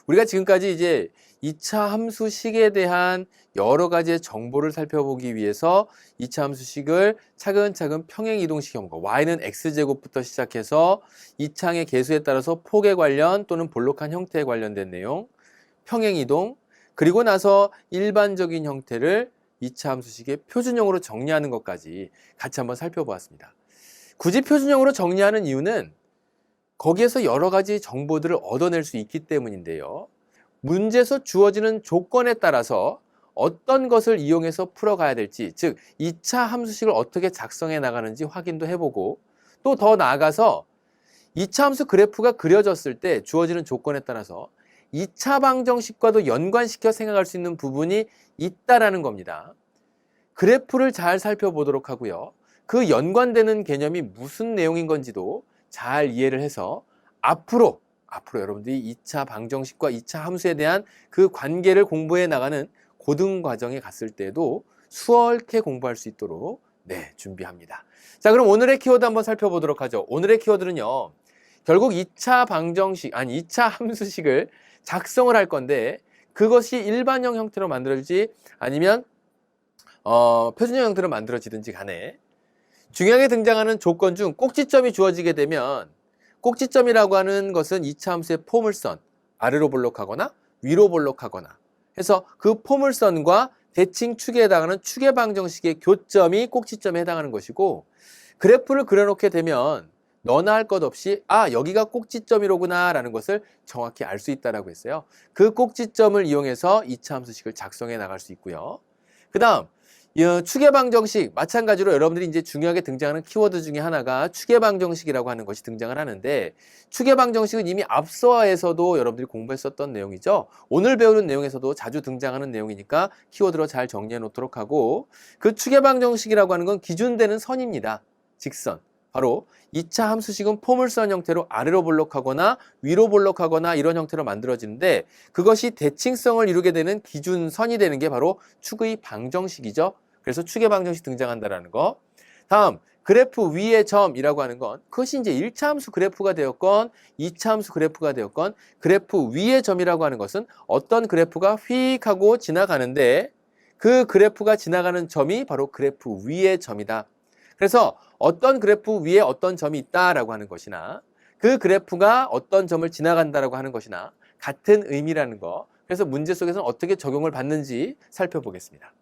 우리가 지금까지 이제 2차 함수식에 대한 여러 가지의 정보를 살펴보기 위해서 2차 함수식을 차근차근 평행이동식형과 y는 x제곱부터 시작해서 2차항의 계수에 따라서 폭에 관련 또는 볼록한 형태에 관련된 내용, 평행이동, 그리고 나서 일반적인 형태를 2차 함수식의 표준형으로 정리하는 것까지 같이 한번 살펴보았습니다. 굳이 표준형으로 정리하는 이유는 거기에서 여러 가지 정보들을 얻어낼 수 있기 때문인데요. 문제에서 주어지는 조건에 따라서 어떤 것을 이용해서 풀어가야 될지, 즉 2차 함수식을 어떻게 작성해 나가는지 확인도 해보고, 또 더 나아가서 2차 함수 그래프가 그려졌을 때 주어지는 조건에 따라서 2차 방정식과도 연관시켜 생각할 수 있는 부분이 있다라는 겁니다. 그래프를 잘 살펴보도록 하고요. 그 연관되는 개념이 무슨 내용인 건지도 잘 이해를 해서 앞으로 여러분들이 2차 방정식과 2차 함수에 대한 그 관계를 공부해 나가는 고등 과정에 갔을 때도 수월하게 공부할 수 있도록 준비합니다. 자, 그럼 오늘의 키워드 한번 살펴보도록 하죠. 오늘의 키워드는요. 결국 2차 방정식, 2차 함수식을 작성을 할 건데 그것이 일반형 형태로 만들어질지 아니면 표준형 형태로 만들어지든지 간에 중요하게 등장하는 조건 중 꼭지점이 주어지게 되면 꼭지점이라고 하는 것은 2차 함수의 포물선, 아래로 볼록하거나 위로 볼록하거나 해서 그 포물선과 대칭 축에 해당하는 축의 방정식의 교점이 꼭지점에 해당하는 것이고, 그래프를 그려놓게 되면 너나 할 것 없이 여기가 꼭지점이로구나 라는 것을 정확히 알 수 있다라고 했어요. 그 꼭지점을 이용해서 2차 함수식을 작성해 나갈 수 있고요. 그 다음 축의 방정식, 마찬가지로 여러분들이 이제 중요하게 등장하는 키워드 중에 하나가 축의 방정식이라고 하는 것이 등장을 하는데, 축의 방정식은 이미 앞서에서도 여러분들이 공부했었던 내용이죠. 오늘 배우는 내용에서도 자주 등장하는 내용이니까 키워드로 잘 정리해 놓도록 하고, 그 축의 방정식이라고 하는 건 기준되는 선입니다. 직선. 바로 2차 함수식은 포물선 형태로 아래로 볼록하거나 위로 볼록하거나 이런 형태로 만들어지는데, 그것이 대칭성을 이루게 되는 기준선이 되는 게 바로 축의 방정식이죠. 그래서 축의 방정식 등장한다라는 거. 다음 그래프 위의 점이라고 하는 건 그것이 이제 1차 함수 그래프가 되었건 2차 함수 그래프가 되었건 그래프 위의 점이라고 하는 것은 어떤 그래프가 휙 하고 지나가는데 그 그래프가 지나가는 점이 바로 그래프 위의 점이다. 그래서 어떤 그래프 위에 어떤 점이 있다라고 하는 것이나 그 그래프가 어떤 점을 지나간다라고 하는 것이나 같은 의미라는 거. 그래서 문제 속에서는 어떻게 적용을 받는지 살펴보겠습니다.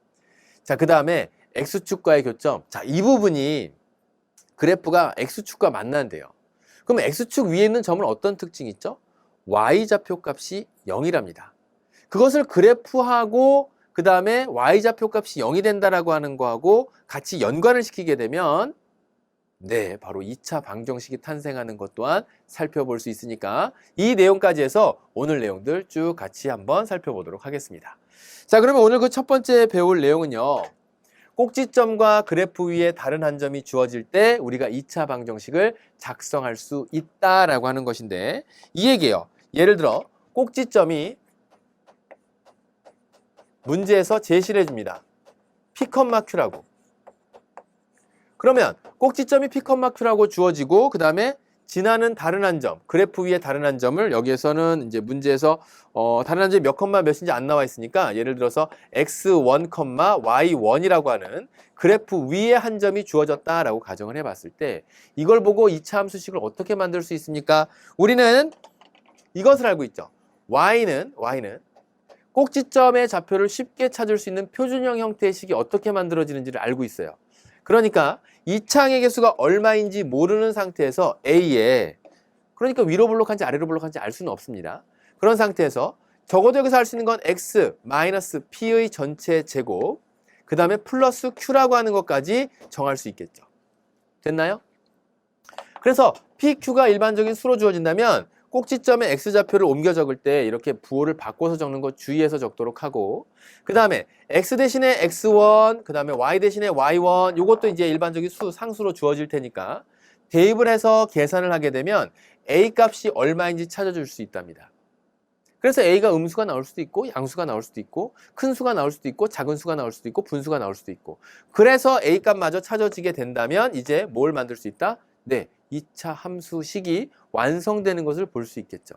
자, 그 다음에 X축과의 교점. 자, 이 부분이 그래프가 X축과 만난대요. 그럼 X축 위에 있는 점은 어떤 특징이 있죠? Y좌표 값이 0이랍니다. 그것을 그래프하고 그 다음에 Y좌표 값이 0이 된다라고 하는 거하고 같이 연관을 시키게 되면 바로 2차 방정식이 탄생하는 것 또한 살펴볼 수 있으니까 이 내용까지 해서 오늘 내용들 쭉 같이 한번 살펴보도록 하겠습니다. 자, 그러면 오늘 그 첫 번째 배울 내용은요. 꼭지점과 그래프 위에 다른 한 점이 주어질 때 우리가 2차 방정식을 작성할 수 있다라고 하는 것인데, 이 얘기예요. 예를 들어 꼭지점이 문제에서 제시를 해줍니다. P, Q라고. 그러면 꼭지점이 P, Q라고 주어지고 그 다음에 지나는 다른 한 점, 그래프 위에 다른 한 점을 여기에서는 이제 문제에서 다른 한 점이 몇 컴마 몇인지 안 나와 있으니까 예를 들어서 x1, y1이라고 하는 그래프 위에 한 점이 주어졌다라고 가정을 해봤을 때 이걸 보고 2차 함수식을 어떻게 만들 수 있습니까? 우리는 이것을 알고 있죠. y는 꼭지점의 좌표를 쉽게 찾을 수 있는 표준형 형태의 식이 어떻게 만들어지는지를 알고 있어요. 그러니까 2차항의 개수가 얼마인지 모르는 상태에서 A에, 그러니까 위로 볼록한지 아래로 볼록한지 알 수는 없습니다. 그런 상태에서 적어도 여기서 할 수 있는 건 X 마이너스 P의 전체 제곱, 그 다음에 플러스 Q라고 하는 것까지 정할 수 있겠죠. 됐나요? 그래서 PQ가 일반적인 수로 주어진다면 꼭지점의 X좌표를 옮겨 적을 때 이렇게 부호를 바꿔서 적는 거 주의해서 적도록 하고, 그 다음에 X 대신에 X1, 그 다음에 Y 대신에 Y1, 이것도 이제 일반적인 상수로 주어질 테니까 대입을 해서 계산을 하게 되면 A 값이 얼마인지 찾아줄 수 있답니다. 그래서 A가 음수가 나올 수도 있고 양수가 나올 수도 있고 큰 수가 나올 수도 있고 작은 수가 나올 수도 있고 분수가 나올 수도 있고, 그래서 A 값마저 찾아지게 된다면 이제 뭘 만들 수 있다? 2차 함수식이 완성되는 것을 볼 수 있겠죠.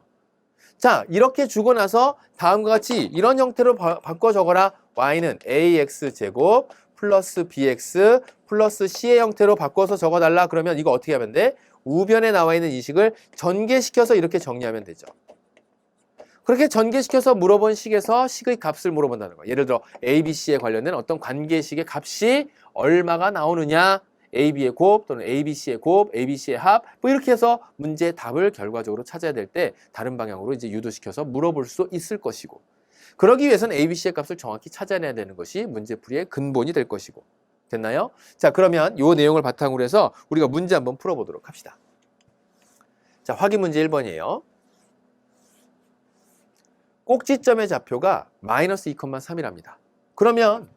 자, 이렇게 주고 나서 다음과 같이 이런 형태로 바꿔 적어라. y는 ax제곱 플러스 bx 플러스 c의 형태로 바꿔서 적어달라. 그러면 이거 어떻게 하면 돼? 우변에 나와 있는 이 식을 전개시켜서 이렇게 정리하면 되죠. 그렇게 전개시켜서 물어본 식에서 식의 값을 물어본다는 거예요. 예를 들어 ABC에 관련된 어떤 관계식의 값이 얼마가 나오느냐, AB의 곱 또는 ABC의 곱, ABC의 합, 뭐 이렇게 해서 문제의 답을 결과적으로 찾아야 될 때 다른 방향으로 이제 유도시켜서 물어볼 수 있을 것이고, 그러기 위해서는 ABC의 값을 정확히 찾아내야 되는 것이 문제풀이의 근본이 될 것이고. 됐나요? 자, 그러면 이 내용을 바탕으로 해서 우리가 문제 한번 풀어보도록 합시다. 자, 확인 문제 1번이에요. 꼭지점의 좌표가 마이너스 2,3이랍니다. 그러면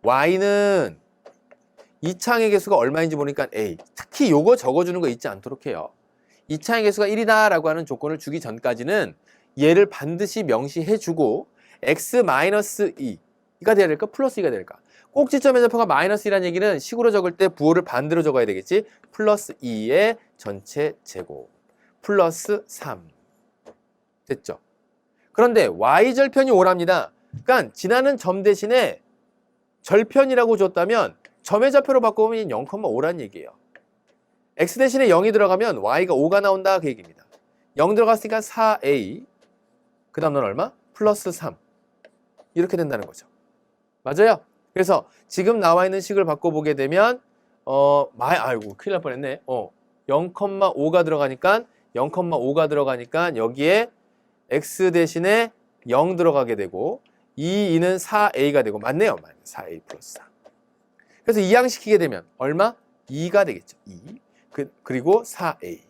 y는 이 창의 개수가 얼마인지 모르니까 a. 특히 요거 적어주는 거 잊지 않도록 해요. 이 창의 개수가 1이다 라고 하는 조건을 주기 전까지는 얘를 반드시 명시해주고 x-2가 돼야 될까? 플러스 2가 될까? 꼭지점의 좌표가 마이너스 2라는 얘기는 식으로 적을 때 부호를 반대로 적어야 되겠지? 플러스 2의 전체 제곱 플러스 3. 됐죠? 그런데 y절편이 5랍니다. 그러니까 지나는 점 대신에 절편이라고 줬다면 점의 좌표로 바꿔보면 0,5란 얘기예요. x 대신에 0이 들어가면 y가 5가 나온다 그 얘기입니다. 0 들어갔으니까 4a 그 다음 넌 얼마? 플러스 3 이렇게 된다는 거죠. 맞아요? 그래서 지금 나와 있는 식을 바꿔보게 되면 아이고 큰일 날 뻔했네. 0,5가 들어가니까 0,5가 들어가니까 여기에 x 대신에 0 들어가게 되고 2는 4a가 되고 맞네요. 4a 플러스 4. 그래서 이항시키게 되면 얼마? 2가 되겠죠. 2. 그리고 4a.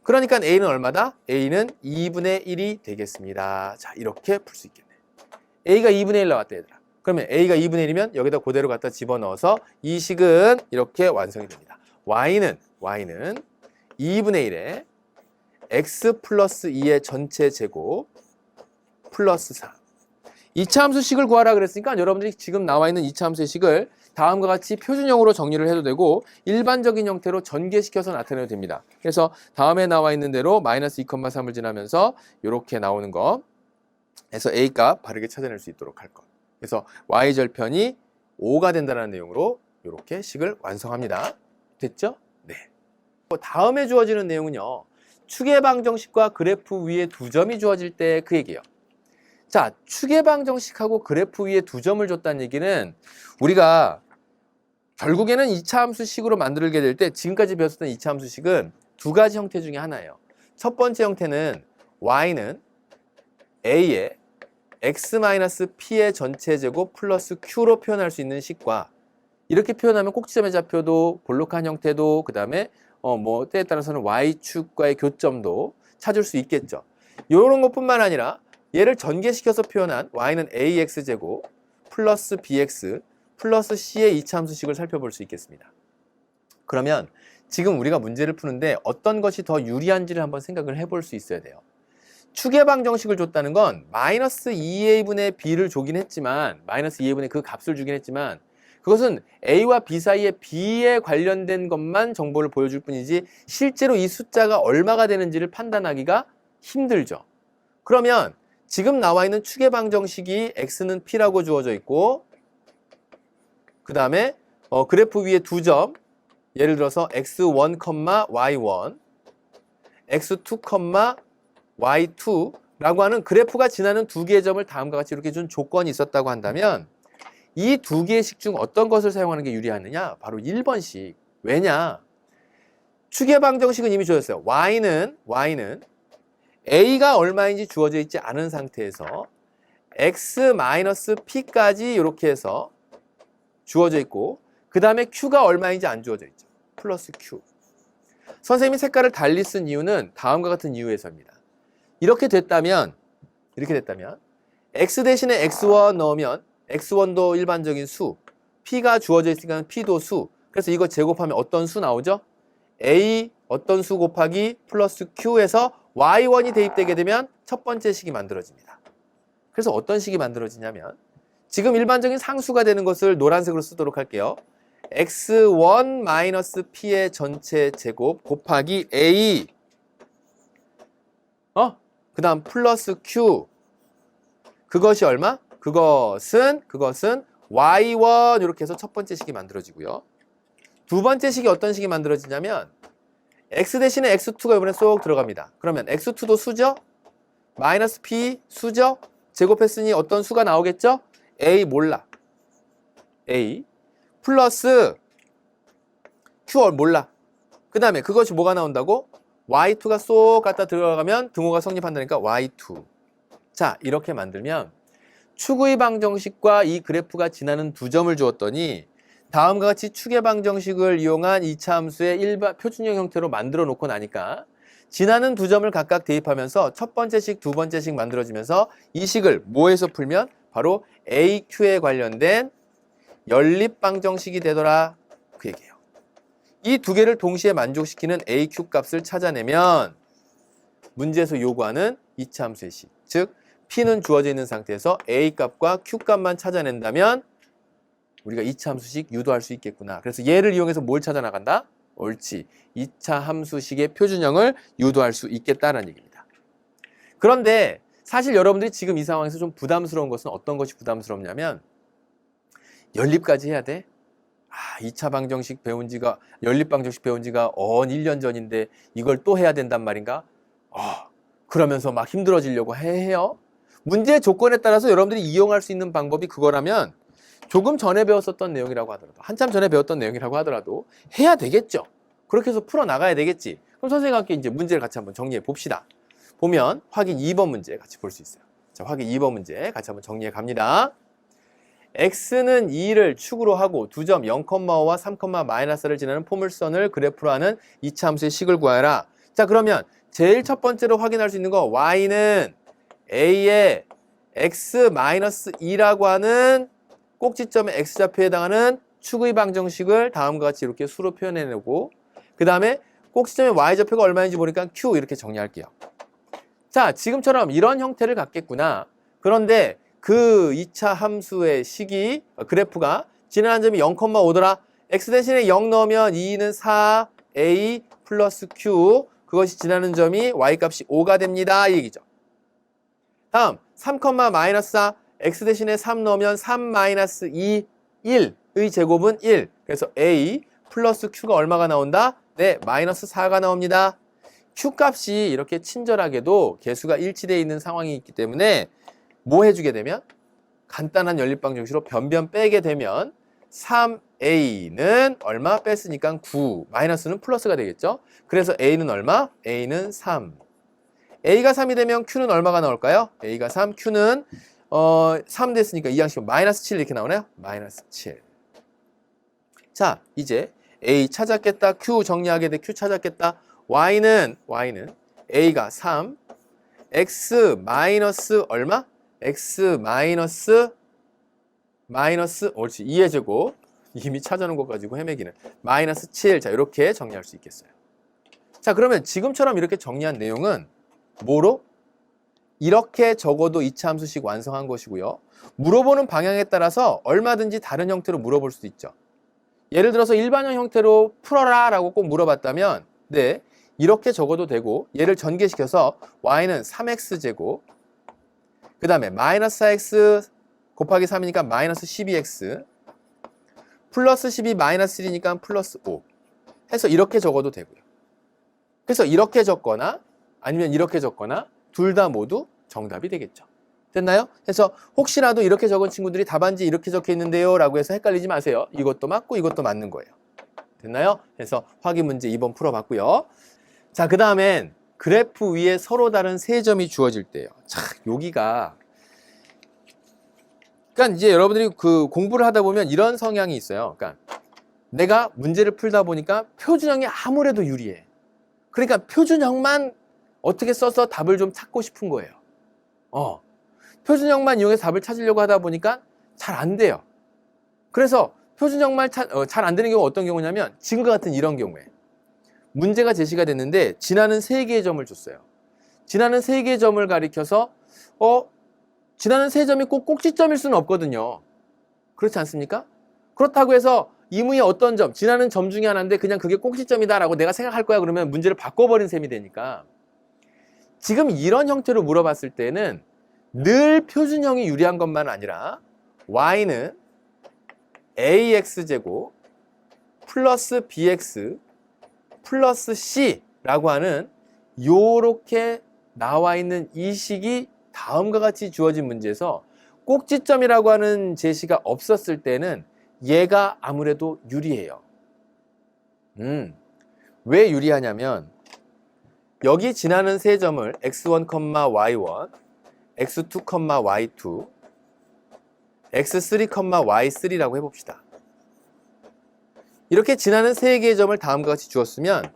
그러니까 a는 얼마다? a는 2분의 1이 되겠습니다. 자, 이렇게 풀 수 있겠네. a가 2분의 1 나왔다 얘들아. 그러면 a가 2분의 1이면 여기다 그대로 갖다 집어넣어서 이 식은 이렇게 완성이 됩니다. y는 2분의 1에 x 플러스 2의 전체 제곱 플러스 4. 2차 함수식을 구하라 그랬으니까 여러분들이 지금 나와 있는 2차 함수의 식을 다음과 같이 표준형으로 정리를 해도 되고 일반적인 형태로 전개시켜서 나타내도 됩니다. 그래서 다음에 나와 있는 대로 마이너스 2,3을 지나면서 이렇게 나오는 거 해서 a 값 바르게 찾아낼 수 있도록 할 것. 그래서 y절편이 5가 된다는 내용으로 이렇게 식을 완성합니다. 됐죠? 네. 다음에 주어지는 내용은요. 추계방정식과 그래프 위에 두 점이 주어질 때 그 얘기예요. 자, 추계방정식하고 그래프 위에 두 점을 줬다는 얘기는 우리가 결국에는 2차 함수식으로 만들게 될 때 지금까지 배웠던 2차 함수식은 두 가지 형태 중에 하나예요. 첫 번째 형태는 y는 a의 x-p의 전체 제곱 플러스 q로 표현할 수 있는 식과 이렇게 표현하면 꼭지점의 좌표도 볼록한 형태도 그 다음에 때에 따라서는 y축과의 교점도 찾을 수 있겠죠. 이런 것뿐만 아니라 얘를 전개시켜서 표현한 y는 ax제곱 플러스 bx 플러스 c의 2차 함수식을 살펴볼 수 있겠습니다. 그러면 지금 우리가 문제를 푸는데 어떤 것이 더 유리한지를 한번 생각을 해볼 수 있어야 돼요. 추계방정식을 줬다는 건 마이너스 2a분의 b를 주긴 했지만 마이너스 2a분의 그 값을 주긴 했지만 그것은 a와 b 사이의 b에 관련된 것만 정보를 보여줄 뿐이지 실제로 이 숫자가 얼마가 되는지를 판단하기가 힘들죠. 그러면 지금 나와 있는 추계방정식이 x는 p라고 주어져 있고 그 다음에 그래프 위에 두 점 예를 들어서 x1, y1 x2, y2라고 하는 그래프가 지나는 두 개의 점을 다음과 같이 이렇게 준 조건이 있었다고 한다면 이 두 개의 식 중 어떤 것을 사용하는 게 유리하느냐? 바로 1번식. 왜냐? 추계방정식은 이미 주어졌어요. y는 a가 얼마인지 주어져 있지 않은 상태에서 x-p까지 이렇게 해서 주어져 있고 그 다음에 q가 얼마인지 안 주어져 있죠. 플러스 q. 선생님이 색깔을 달리 쓴 이유는 다음과 같은 이유에서입니다. 이렇게 됐다면 x 대신에 x1 넣으면 x1도 일반적인 수, p가 주어져 있으니까 p도 수. 그래서 이거 제곱하면 어떤 수 나오죠? a 어떤 수 곱하기 플러스 q에서 y1이 대입되게 되면 첫 번째 식이 만들어집니다. 그래서 어떤 식이 만들어지냐면 지금 일반적인 상수가 되는 것을 노란색으로 쓰도록 할게요. x1-p의 전체 제곱 곱하기 a 그 다음 플러스 q. 그것이 얼마? 그것은 y1 이렇게 해서 첫 번째 식이 만들어지고요. 두 번째 식이 어떤 식이 만들어지냐면 x 대신에 x2가 이번에 쏙 들어갑니다. 그러면 x2도 수죠? 마이너스 p 수죠? 제곱했으니 어떤 수가 나오겠죠? a 몰라. a 플러스 q 몰라. 그 다음에 그것이 뭐가 나온다고? y2가 쏙 갖다 들어가면 등호가 성립한다니까 y2. 자, 이렇게 만들면 축의 방정식과 이 그래프가 지나는 두 점을 주었더니 다음과 같이 축의 방정식을 이용한 2차 함수의 일반 표준형 형태로 만들어 놓고 나니까 지나는 두 점을 각각 대입하면서 첫 번째 식, 두 번째 식 만들어지면서 이 식을 뭐에서 풀면 바로 AQ에 관련된 연립 방정식이 되더라. 그 얘기예요. 이 두 개를 동시에 만족시키는 AQ 값을 찾아내면 문제에서 요구하는 2차 함수의 식, 즉 P는 주어져 있는 상태에서 A 값과 Q 값만 찾아낸다면 우리가 2차 함수식 유도할 수 있겠구나. 그래서 얘를 이용해서 뭘 찾아 나간다? 옳지. 2차 함수식의 표준형을 유도할 수 있겠다라는 얘기입니다. 그런데 사실 여러분들이 지금 이 상황에서 좀 부담스러운 것은 어떤 것이 부담스럽냐면 연립까지 해야 돼? 2차 방정식 배운 지가 연립 방정식 배운 지가 1년 전인데 이걸 또 해야 된단 말인가? 그러면서 막 힘들어지려고 해요. 문제의 조건에 따라서 여러분들이 이용할 수 있는 방법이 그거라면 조금 전에 배웠었던 내용이라고 하더라도 한참 전에 배웠던 내용이라고 하더라도 해야 되겠죠. 그렇게 해서 풀어나가야 되겠지. 그럼 선생님과 함께 이제 문제를 같이 한번 정리해 봅시다. 보면 확인 2번 문제 같이 볼 수 있어요. 자, 확인 2번 문제 같이 한번 정리해 갑니다. x는 2를 축으로 하고 두 점 0,5와 3,-를 지나는 포물선을 그래프로 하는 2차 함수의 식을 구하라. 자, 그러면 제일 첫 번째로 확인할 수 있는 거 y는 a의 x-2라고 하는 꼭지점의 x좌표에 해당하는 축의 방정식을 다음과 같이 이렇게 수로 표현해내고 그 다음에 꼭지점의 y좌표가 얼마인지 모르니까 q 이렇게 정리할게요. 자, 지금처럼 이런 형태를 갖겠구나. 그런데 그 2차 함수의 식이 그래프가 지나는 점이 0,5더라. x 대신에 0 넣으면 2는 4, a 플러스 q 그것이 지나는 점이 y값이 5가 됩니다. 이 얘기죠. 다음 3,-4 x 대신에 3 넣으면 3-2 1의 제곱은 1. 그래서 a 플러스 q가 얼마가 나온다? 네, 마이너스 4가 나옵니다. q 값이 이렇게 친절하게도 개수가 일치되어 있는 상황이 있기 때문에 뭐 해주게 되면 간단한 연립방정식으로 변변 빼게 되면 3a는 얼마 뺐으니까 9 마이너스는 플러스가 되겠죠. 그래서 a는 얼마? a는 3. a가 3이 되면 q는 얼마가 나올까요? a가 3, q는 3 됐으니까 이 양식은 마이너스 7 이렇게 나오네요. 마이너스 7. 자, 이제 a 찾았겠다. q 정리하게 돼. q 찾았겠다. y는 a가 3, x 마이너스 얼마? x 마이너스 옳지 2의 제곱 이미 찾아놓은 것 가지고 헤매기는 마이너스 7. 자, 이렇게 정리할 수 있겠어요. 자, 그러면 지금처럼 이렇게 정리한 내용은 뭐로? 이렇게 적어도 2차 함수식 완성한 것이고요. 물어보는 방향에 따라서 얼마든지 다른 형태로 물어볼 수도 있죠. 예를 들어서 일반형 형태로 풀어라 라고 꼭 물어봤다면 네, 이렇게 적어도 되고 얘를 전개시켜서 y는 3x제곱 그 다음에 마이너스 4x 곱하기 3이니까 마이너스 12x 플러스 12 마이너스 1이니까 플러스 5 해서 이렇게 적어도 되고요. 그래서 이렇게 적거나 아니면 이렇게 적거나 둘 다 모두 정답이 되겠죠. 됐나요? 그래서 혹시라도 이렇게 적은 친구들이 답안지 이렇게 적혀 있는데요 라고 해서 헷갈리지 마세요. 이것도 맞고 이것도 맞는 거예요. 됐나요? 그래서 확인 문제 2번 풀어봤고요. 자, 그 다음엔 그래프 위에 서로 다른 세 점이 주어질 때요. 자, 여기가 그러니까 이제 여러분들이 그 공부를 하다 보면 이런 성향이 있어요. 그러니까 내가 문제를 풀다 보니까 표준형이 아무래도 유리해. 그러니까 표준형만 어떻게 써서 답을 좀 찾고 싶은 거예요. 표준형만 이용해서 답을 찾으려고 하다 보니까 잘 안 돼요. 그래서 표준형만 잘 안 되는 경우가 어떤 경우냐면 지금과 같은 이런 경우에 문제가 제시가 됐는데 지나는 3개의 점을 줬어요. 지나는 3개의 점을 가리켜서 지나는 3점이 꼭 꼭지점일 수는 없거든요. 그렇지 않습니까? 그렇다고 해서 이무의 어떤 점, 지나는 점 중에 하나인데 그냥 그게 꼭지점이다 라고 내가 생각할 거야 그러면 문제를 바꿔버린 셈이 되니까 지금 이런 형태로 물어봤을 때는 늘 표준형이 유리한 것만 아니라 y는 ax제곱 플러스 bx 플러스 c라고 하는 요렇게 나와 있는 이 식이 다음과 같이 주어진 문제에서 꼭지점이라고 하는 제시가 없었을 때는 얘가 아무래도 유리해요. 왜 유리하냐면 여기 지나는 세 점을 x1, y1, x2, y2, x3, y3라고 해봅시다. 이렇게 지나는 세 개의 점을 다음과 같이 주었으면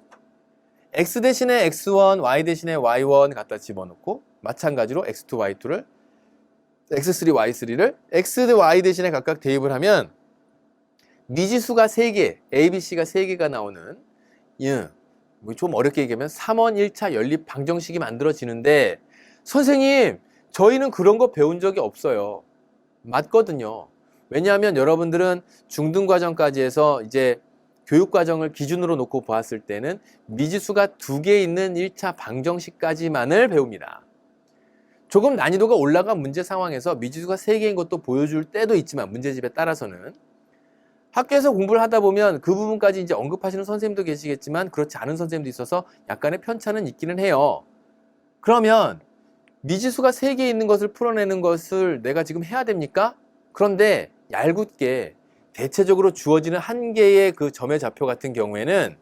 x 대신에 x1, y 대신에 y1 갖다 집어넣고 마찬가지로 x2, y2를 x3, y3를 x, y 대신에 각각 대입을 하면 미지수가 3개, a, b, c가 3개가 나오는 좀 어렵게 얘기하면 3원 1차 연립 방정식이 만들어지는데 선생님 저희는 그런 거 배운 적이 없어요. 맞거든요. 왜냐하면 여러분들은 중등과정까지 해서 이제 교육과정을 기준으로 놓고 보았을 때는 미지수가 2개 있는 1차 방정식까지만을 배웁니다. 조금 난이도가 올라간 문제 상황에서 미지수가 3개인 것도 보여줄 때도 있지만 문제집에 따라서는 학교에서 공부를 하다 보면 그 부분까지 이제 언급하시는 선생님도 계시겠지만 그렇지 않은 선생님도 있어서 약간의 편차는 있기는 해요. 그러면 미지수가 3개 있는 것을 풀어내는 것을 내가 지금 해야 됩니까? 그런데 얄궂게 대체적으로 주어지는 한 개의 그 점의 좌표 같은 경우에는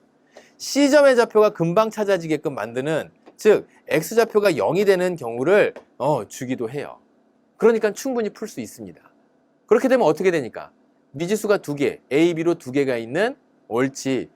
C점의 좌표가 금방 찾아지게끔 만드는 즉 X좌표가 0이 되는 경우를 주기도 해요. 그러니까 충분히 풀 수 있습니다. 그렇게 되면 어떻게 되니까? 미지수가 2개, A, B로 2개가 있는 옳지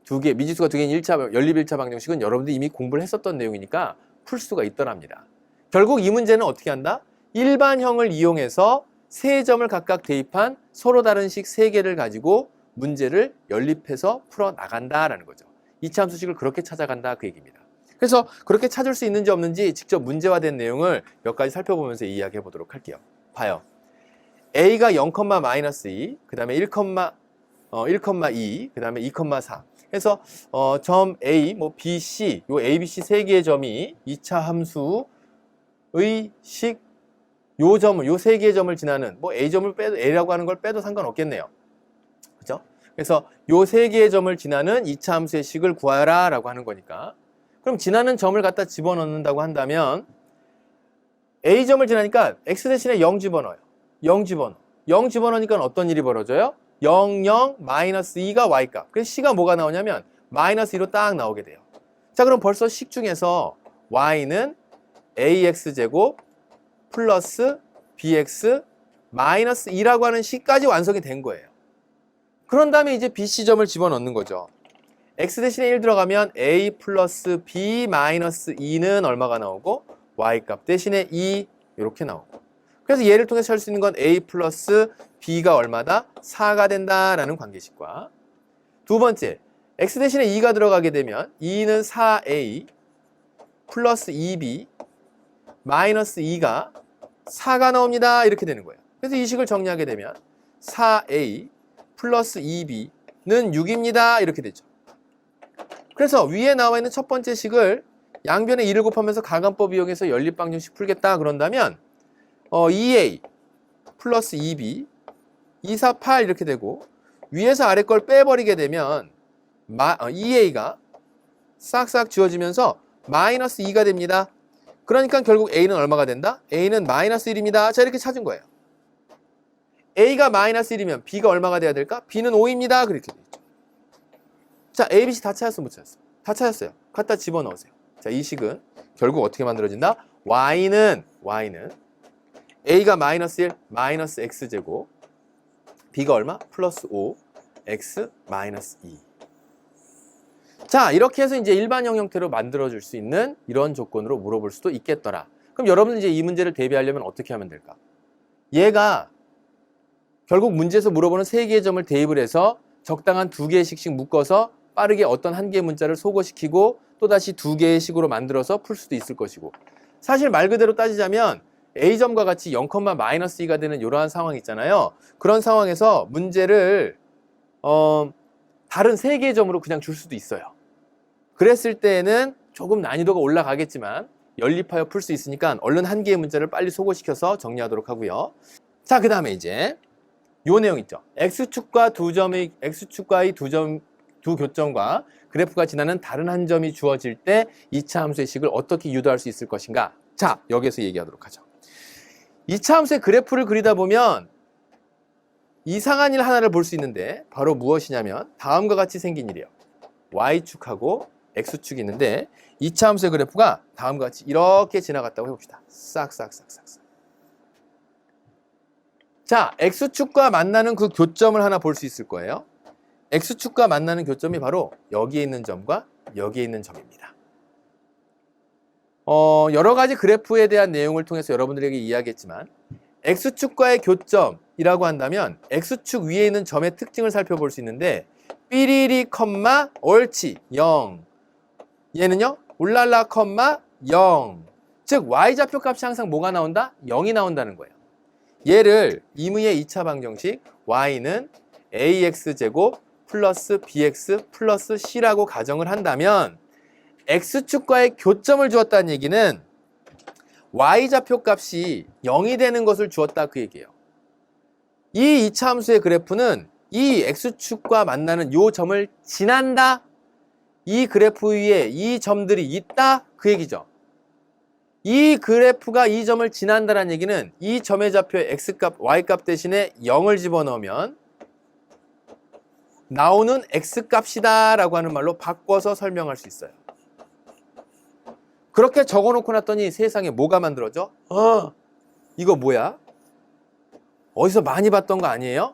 2개, 미지수가 2개인 1차, 연립 1차 방정식은 여러분들이 이미 공부를 했었던 내용이니까 풀 수가 있더랍니다. 결국 이 문제는 어떻게 한다? 일반형을 이용해서 세 점을 각각 대입한 서로 다른 식 3개를 가지고 문제를 연립해서 풀어나간다라는 거죠. 이차 함수식을 그렇게 찾아간다 그 얘기입니다. 그래서 그렇게 찾을 수 있는지 없는지 직접 문제화된 내용을 몇 가지 살펴보면서 이야기해 보도록 할게요. 봐요. A가 0,-2, 그 다음에 1,2, 그 다음에 2,4 해서 점 A, B, C, 요 A, B, C 3개의 점이 2차 함수의 식 요 점을, 요 3개의 점을 지나는 A점을 빼도 A라고 하는 걸 빼도 상관없겠네요. 그죠? 그래서 요 3개의 점을 지나는 2차 함수의 식을 구하라 라고 하는 거니까 그럼 지나는 점을 갖다 집어넣는다고 한다면 A점을 지나니까 X 대신에 0 집어넣어요. 0 집어넣어. 0 집어넣으니까 어떤 일이 벌어져요? 0, 0, 마이너스 2가 Y값. 그래서 C가 뭐가 나오냐면 마이너스 2로 딱 나오게 돼요. 자, 그럼 벌써 식 중에서 Y는 AX제곱 플러스 BX 마이너스 2라고 하는 식까지 완성이 된 거예요. 그런 다음에 이제 BC점을 집어넣는 거죠. X 대신에 1 들어가면 A 플러스 B 마이너스 2는 얼마가 나오고 Y값 대신에 2 이렇게 나오고 그래서 얘를 통해서 찾을 수 있는 건 A 플러스 B가 얼마다? 4가 된다라는 관계식과 두 번째, X 대신에 2가 들어가게 되면 2는 4A 플러스 2B 마이너스 2가 4가 나옵니다. 이렇게 되는 거예요. 그래서 이 식을 정리하게 되면 4A 플러스 2B는 6입니다. 이렇게 되죠. 그래서 위에 나와 있는 첫 번째 식을 양변에 2를 곱하면서 가간법 이용해서 연립방정식 풀겠다 그런다면 2A 플러스 2B 2, 4, 8 이렇게 되고 위에서 아래 걸 빼버리게 되면 2A가 싹싹 지워지면서 마이너스 2가 됩니다. 그러니까 결국 A는 얼마가 된다? A는 마이너스 1입니다. 자, 이렇게 찾은 거예요. A가 마이너스 1이면 B가 얼마가 돼야 될까? B는 5입니다. 그렇게 되죠. 자, A, B, C 다 찾았어? 못 찾았어? 다 찾았어요. 갖다 집어넣으세요. 자, 이 식은 결국 어떻게 만들어진다? Y는 A가 마이너스 1, 마이너스 X제곱 B가 얼마? 플러스 5, X 마이너스 2. 자, 이렇게 해서 이제 일반형 형태로 만들어줄 수 있는 이런 조건으로 물어볼 수도 있겠더라. 그럼 여러분은 이제 이 문제를 대비하려면 어떻게 하면 될까? 얘가 결국 문제에서 물어보는 3개의 점을 대입을 해서 적당한 2개의 식씩 묶어서 빠르게 어떤 한 개의 문자를 소거시키고 또다시 2개의 식으로 만들어서 풀 수도 있을 것이고 사실 말 그대로 따지자면 A점과 같이 0,-2가 되는 이러한 상황이 있잖아요. 그런 상황에서 문제를 다른 3개의 점으로 그냥 줄 수도 있어요. 그랬을 때는 조금 난이도가 올라가겠지만 연립하여 풀 수 있으니까 얼른 한 개의 문제를 빨리 소거시켜서 정리하도록 하고요. 자, 그 다음에 이제 요 내용 있죠. X축과의 두 교점과 그래프가 지나는 다른 한 점이 주어질 때 2차 함수의 식을 어떻게 유도할 수 있을 것인가. 자, 여기서 얘기하도록 하죠. 2차 함수의 그래프를 그리다 보면 이상한 일 하나를 볼 수 있는데 바로 무엇이냐면 다음과 같이 생긴 일이에요. Y축하고 X축이 있는데 2차 함수의 그래프가 다음과 같이 이렇게 지나갔다고 해봅시다. 싹싹싹싹. 자, X축과 만나는 그 교점을 하나 볼 수 있을 거예요. X축과 만나는 교점이 바로 여기에 있는 점과 여기에 있는 점입니다. 여러 가지 그래프에 대한 내용을 통해서 여러분들에게 이야기했지만 X축과의 교점이라고 한다면 X축 위에 있는 점의 특징을 살펴볼 수 있는데 삐리리 컴마 옳지 0 얘는요 울랄라 컴마 0 즉 Y좌표 값이 항상 뭐가 나온다? 0이 나온다는 거예요. 얘를 임의의 2차 방정식 Y는 AX제곱 플러스 BX 플러스 C라고 가정을 한다면 X축과의 교점을 주었다는 얘기는 Y좌표 값이 0이 되는 것을 주었다 그 얘기예요. 이 2차 함수의 그래프는 이 X축과 만나는 이 점을 지난다. 이 그래프 위에 이 점들이 있다 그 얘기죠. 이 그래프가 이 점을 지난다는 얘기는 이 점의 좌표에 X값, Y값 대신에 0을 집어넣으면 나오는 X값이다 라고 하는 말로 바꿔서 설명할 수 있어요. 그렇게 적어놓고 났더니 세상에 뭐가 만들어져? 이거 뭐야? 어디서 많이 봤던 거 아니에요?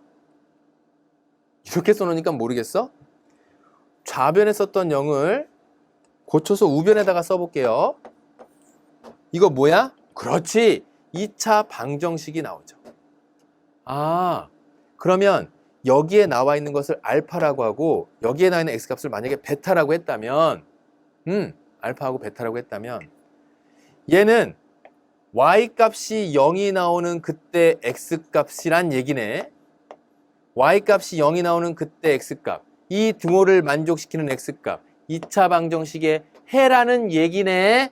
이렇게 써놓으니까 모르겠어? 좌변에 썼던 0을 고쳐서 우변에다가 써볼게요. 이거 뭐야? 그렇지! 2차 방정식이 나오죠. 아, 그러면 여기에 나와 있는 것을 알파라고 하고 여기에 나와 있는 X값을 만약에 베타라고 했다면 알파하고 베타라고 했다면 얘는 Y값이 0이 나오는 그때 X값이란 얘기네. Y값이 0이 나오는 그때 X값 이 등호를 만족시키는 X값 2차 방정식의 해라는 얘기네.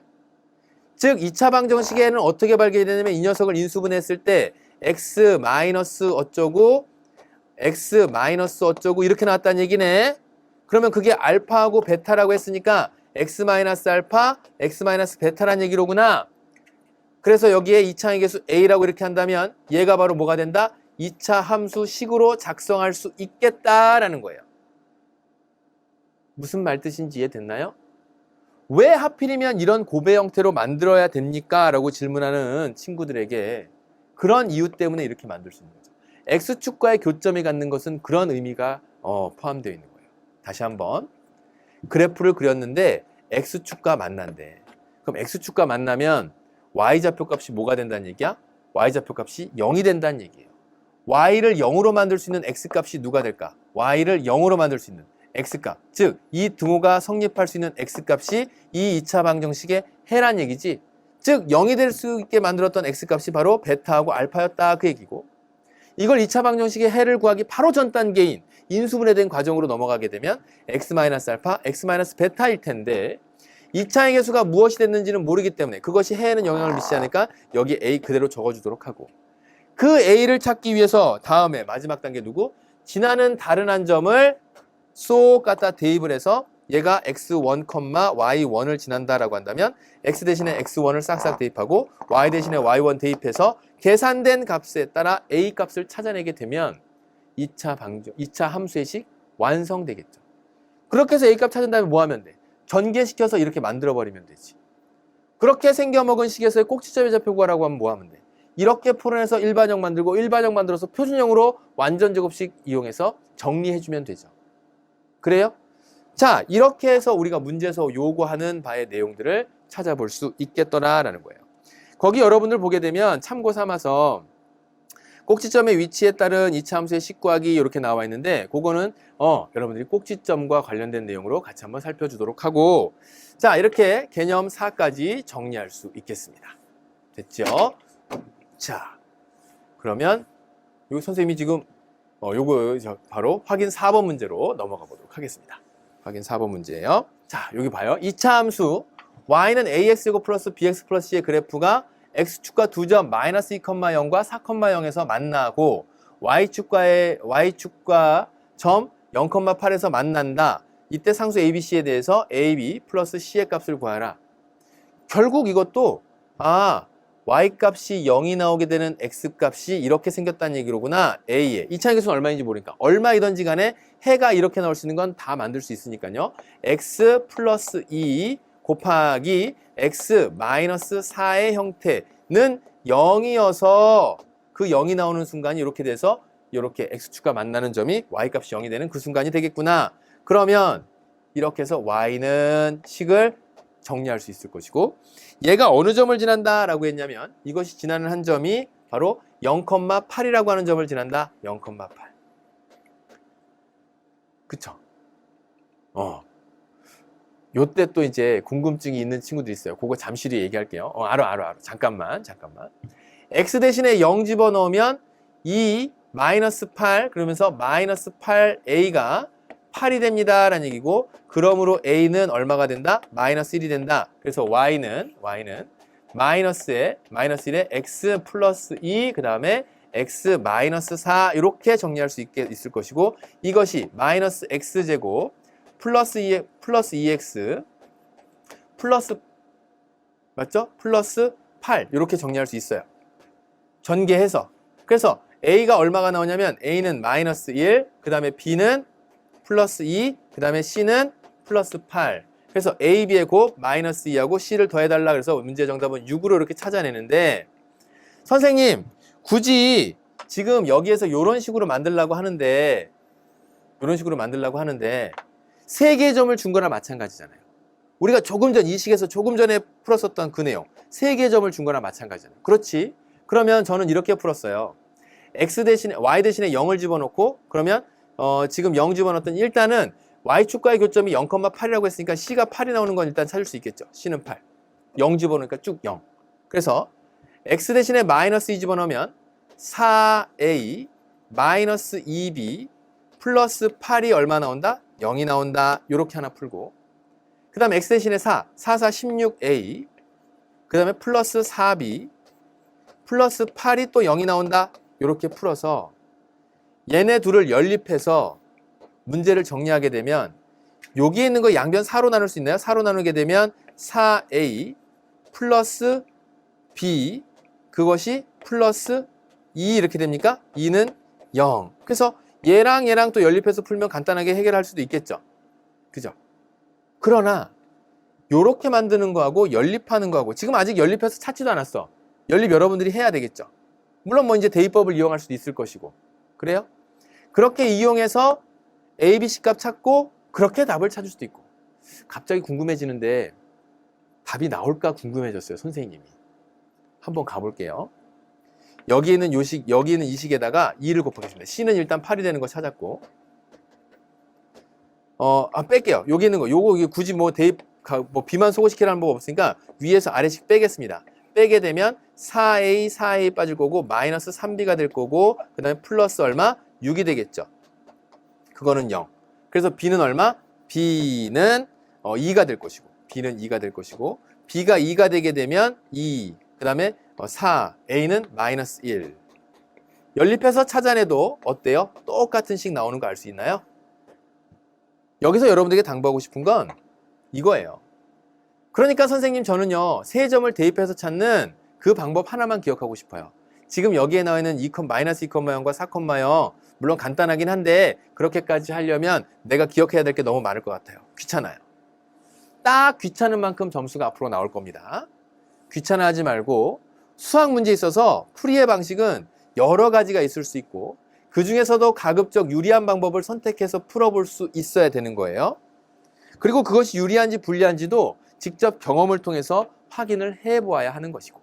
즉 2차 방정식에는 어떻게 발견이 되냐면 이 녀석을 인수분해했을 때 X 마이너스 어쩌고 X 마이너스 어쩌고 이렇게 나왔다는 얘기네. 그러면 그게 알파하고 베타라고 했으니까 X 마이너스 알파, X 마이너스 베타란 얘기로구나. 그래서 여기에 2차 함계수 A라고 이렇게 한다면 얘가 바로 뭐가 된다? 2차 함수식으로 작성할 수 있겠다라는 거예요. 무슨 말뜻인지 이해됐나요? 왜 하필이면 이런 고배 형태로 만들어야 됩니까? 라고 질문하는 친구들에게 그런 이유 때문에 이렇게 만들 수 있는 거죠. X축과의 교점이 갖는 것은 그런 의미가 포함되어 있는 거예요. 다시 한번 그래프를 그렸는데 X축과 만난대. 그럼 X축과 만나면 Y좌표 값이 뭐가 된다는 얘기야? Y좌표 값이 0이 된다는 얘기예요. Y를 0으로 만들 수 있는 X값이 누가 될까? Y를 0으로 만들 수 있는 X값. 즉, 이 등호가 성립할 수 있는 X값이 이 2차 방정식의 해란 얘기지. 즉, 0이 될 수 있게 만들었던 X값이 바로 베타하고 알파였다 그 얘기고 이걸 2차 방정식의 해를 구하기 바로 전 단계인 인수분해된 과정으로 넘어가게 되면 X-알파, X-베타일 텐데 2차의 계수가 무엇이 됐는지는 모르기 때문에 그것이 해에는 영향을 미치지 않으니까 여기 A 그대로 적어주도록 하고 그 A를 찾기 위해서 다음에 마지막 단계 누구? 지나는 다른 한 점을 쏙 갖다 대입을 해서 얘가 x1, y1을 지난다라고 한다면 x 대신에 x1을 싹싹 대입하고 y 대신에 y1 대입해서 계산된 값에 따라 a 값을 찾아내게 되면 2차 함수의 식 완성되겠죠. 그렇게 해서 a 값 찾은 다음에 뭐 하면 돼? 전개시켜서 이렇게 만들어버리면 되지. 그렇게 생겨먹은 식에서의 꼭지점의 좌표 구하라고 하면 뭐 하면 돼? 이렇게 풀어내서 일반형 만들고 일반형 만들어서 표준형으로 완전제곱식 이용해서 정리해주면 되죠. 그래요? 자, 이렇게 해서 우리가 문제에서 요구하는 바의 내용들을 찾아볼 수 있겠더라라는 거예요. 거기 여러분들 보게 되면 참고 삼아서 꼭지점의 위치에 따른 2차 함수의 식 구하기 이렇게 나와 있는데 그거는 여러분들이 꼭지점과 관련된 내용으로 같이 한번 살펴주도록 하고 자, 이렇게 개념 4까지 정리할 수 있겠습니다. 됐죠? 자, 그러면 요 선생님이 지금 요거 바로 확인 4번 문제로 넘어가 보도록 하겠습니다. 확인 4번 문제예요. 자, 여기 봐요. 2차 함수 y는 ax제곱 플러스 bx 플러스 c의 그래프가 x축과 2점 마이너스 2,0과 4,0에서 만나고 y축과 점 0,8에서 만난다. 이때 상수 ABC에 대해서 AB 플러스 C의 값을 구하라. 결국 이것도 Y값이 0이 나오게 되는 X값이 이렇게 생겼다는 얘기로구나. A에. 이차의 개수는 얼마인지 모르니까. 얼마이든지 간에 해가 이렇게 나올 수 있는 건 다 만들 수 있으니까요. X 플러스 2 곱하기 X 마이너스 4의 형태는 0이어서 그 0이 나오는 순간이 이렇게 돼서 이렇게 X축과 만나는 점이 Y값이 0이 되는 그 순간이 되겠구나. 그러면 이렇게 해서 Y는 식을 정리할 수 있을 것이고 얘가 어느 점을 지난다 라고 했냐면 이것이 지나는 한 점이 바로 0,8이라고 하는 점을 지난다. 0,8 그쵸? 요때 또 이제 궁금증이 있는 친구들이 있어요. 그거 잠시 뒤에 얘기할게요. 알아. 잠깐만. X 대신에 0 집어넣으면 2 마이너스 8 그러면서 마이너스 8A가 8이 됩니다 라는 얘기고 그러므로 A는 얼마가 된다? 마이너스 1이 된다. 그래서 Y는 마이너스 1에 X 플러스 2 그 다음에 X 마이너스 4 이렇게 정리할 수 있을 것이고 이것이 마이너스 X제곱 플러스 2X 플러스 맞죠? 플러스 8 이렇게 정리할 수 있어요. 전개해서 그래서 A가 얼마가 나오냐면 A는 마이너스 1 그 다음에 B는 플러스 2, 그 다음에 C는 플러스 8. 그래서 A, B의 곱 마이너스 2하고 C를 더해달라. 그래서 문제 정답은 6으로 이렇게 찾아내는데 선생님 굳이 지금 여기에서 이런 식으로 만들려고 하는데 세 개의 점을 준 거나 마찬가지잖아요. 우리가 이 식에서 조금 전에 풀었었던 그 내용 세 개의 점을 준 거나 마찬가지잖아요. 그렇지? 그러면 저는 이렇게 풀었어요. Y 대신에 0을 집어넣고 그러면 지금 0 집어넣었던 일단은 Y축과의 교점이 0,8이라고 했으니까 C가 8이 나오는 건 일단 찾을 수 있겠죠. C는 8. 0 집어넣으니까 쭉 0. 그래서 X 대신에 마이너스 2 집어넣으면 4A 마이너스 2B 플러스 8이 얼마 나온다? 0이 나온다. 요렇게 하나 풀고 그 다음에 X 대신에 4, 4, 16A 그 다음에 플러스 4B 플러스 8이 또 0이 나온다. 요렇게 풀어서 얘네 둘을 연립해서 문제를 정리하게 되면 여기에 있는 거 양변 4로 나눌 수 있나요? 4로 나누게 되면 4A 플러스 B 그것이 플러스 2 이렇게 됩니까? 2는 0. 그래서 얘랑 또 연립해서 풀면 간단하게 해결할 수도 있겠죠. 그죠? 그러나 요렇게 만드는 거하고 연립하는 거하고 지금 아직 연립해서 찾지도 않았어. 연립 여러분들이 해야 되겠죠. 물론 뭐 이제 대입법을 이용할 수도 있을 것이고. 그래요? 그렇게 이용해서 A, B, C 값 찾고 그렇게 답을 찾을 수도 있고. 갑자기 궁금해지는데 답이 나올까 궁금해졌어요. 선생님이. 한번 가볼게요. 여기에는 여기는 이 식에다가 2를 곱하겠습니다. C는 일단 8이 되는 거 찾았고 뺄게요. 여기 있는 거 요거 굳이 뭐 대입 B만 소거시키라는 법 없으니까 위에서 아래씩 빼겠습니다. 빼게 되면 4A 빠질 거고 마이너스 3B가 될 거고 그 다음에 플러스 얼마? 6이 되겠죠. 그거는 0. 그래서 B는 얼마? B는 2가 될 것이고 B는 2가 될 것이고 B가 2가 되게 되면 2, 그 다음에 4, A는 마이너스 1. 연립해서 찾아내도 어때요? 똑같은 식 나오는 거 알 수 있나요? 여기서 여러분들에게 당부하고 싶은 건 이거예요. 그러니까 선생님 저는요 세 점을 대입해서 찾는 그 방법 하나만 기억하고 싶어요. 지금 여기에 나와 있는 마이너스 2,0과 4,0 물론 간단하긴 한데 그렇게까지 하려면 내가 기억해야 될 게 너무 많을 것 같아요. 귀찮아요. 딱 귀찮은 만큼 점수가 앞으로 나올 겁니다. 귀찮아하지 말고 수학 문제에 있어서 풀이의 방식은 여러 가지가 있을 수 있고 그 중에서도 가급적 유리한 방법을 선택해서 풀어볼 수 있어야 되는 거예요. 그리고 그것이 유리한지 불리한지도 직접 경험을 통해서 확인을 해보아야 하는 것이고